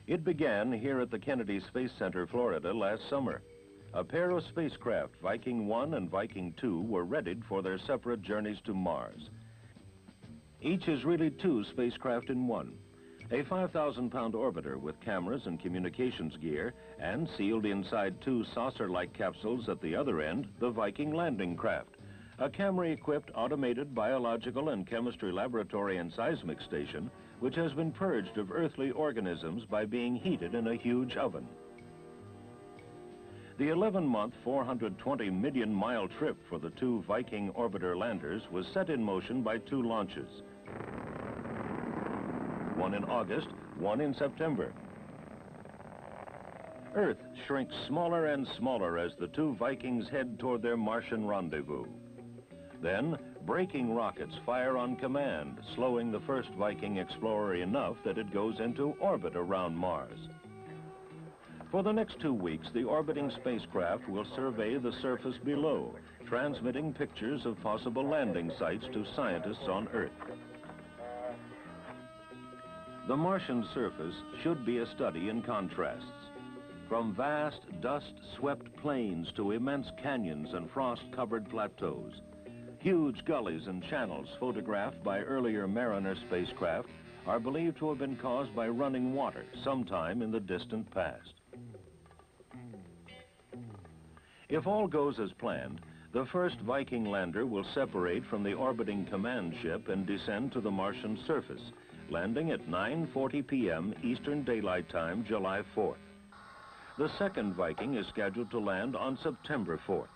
It began here at the Kennedy Space Center, Florida, last summer. A pair of spacecraft, Viking 1 and Viking 2, were readied for their separate journeys to Mars. Each is really two spacecraft in one. A 5,000-pound orbiter with cameras and communications gear, and sealed inside two saucer-like capsules at the other end, the Viking landing craft, a camera-equipped automated biological and chemistry laboratory and seismic station, which has been purged of earthly organisms by being heated in a huge oven. The 11-month, 420-million-mile trip for the two Viking orbiter landers was set in motion by two launches. One in August, one in September. Earth shrinks smaller and smaller as the two Vikings head toward their Martian rendezvous. Then, braking rockets fire on command, slowing the first Viking explorer enough that it goes into orbit around Mars. For the next 2 weeks, the orbiting spacecraft will survey the surface below, transmitting pictures of possible landing sites to scientists on Earth. The Martian surface should be a study in contrasts. From vast, dust-swept plains to immense canyons and frost-covered plateaus, huge gullies and channels photographed by earlier Mariner spacecraft are believed to have been caused by running water sometime in the distant past. If all goes as planned, the first Viking lander will separate from the orbiting command ship and descend to the Martian surface, landing at 9:40 p.m. Eastern Daylight Time, July 4th. The second Viking is scheduled to land on September 4th,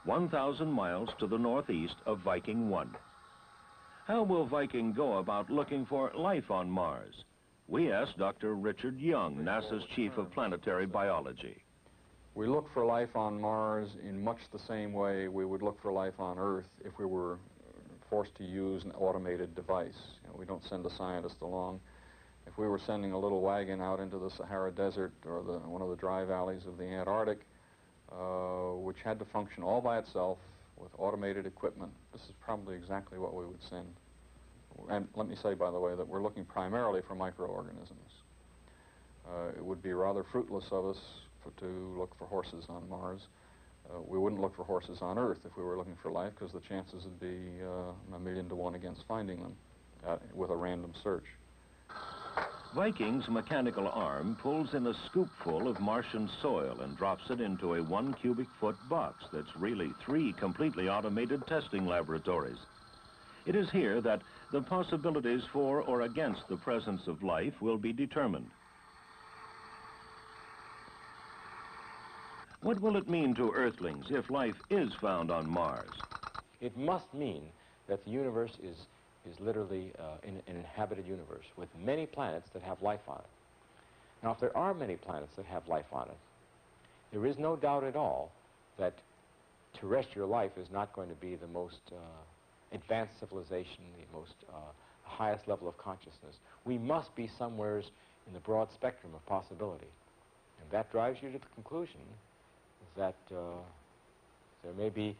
1,000 miles to the northeast of Viking 1. How will Viking go about looking for life on Mars? We asked Dr. Richard Young, NASA's Chief of Planetary Biology. We look for life on Mars in much the same way we would look for life on Earth if we were forced to use an automated device. You know, we don't send a scientist along. If we were sending a little wagon out into the Sahara Desert or one of the dry valleys of the Antarctic, which had to function all by itself with automated equipment, this is probably exactly what we would send. And let me say, by the way, that we're looking primarily for microorganisms. It would be rather fruitless of us to look for horses on Mars. We wouldn't look for horses on Earth if we were looking for life, because the chances would be 1,000,000 to 1 against finding them with a random search. Viking's mechanical arm pulls in a scoopful of Martian soil and drops it into a 1 cubic foot box that's really 3 completely automated testing laboratories. It is here that the possibilities for or against the presence of life will be determined. What will it mean to Earthlings if life is found on Mars? It must mean that the universe is literally an inhabited universe with many planets that have life on it. Now, if there are many planets that have life on it, there is no doubt at all that terrestrial life is not going to be the most advanced civilization, the most highest level of consciousness. We must be somewheres in the broad spectrum of possibility. And that drives you to the conclusion that there may be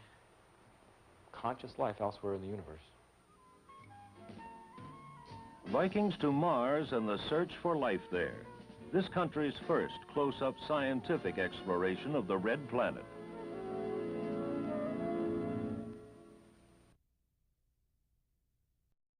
conscious life elsewhere in the universe. Vikings to Mars and the search for life there. This country's first close-up scientific exploration of the red planet.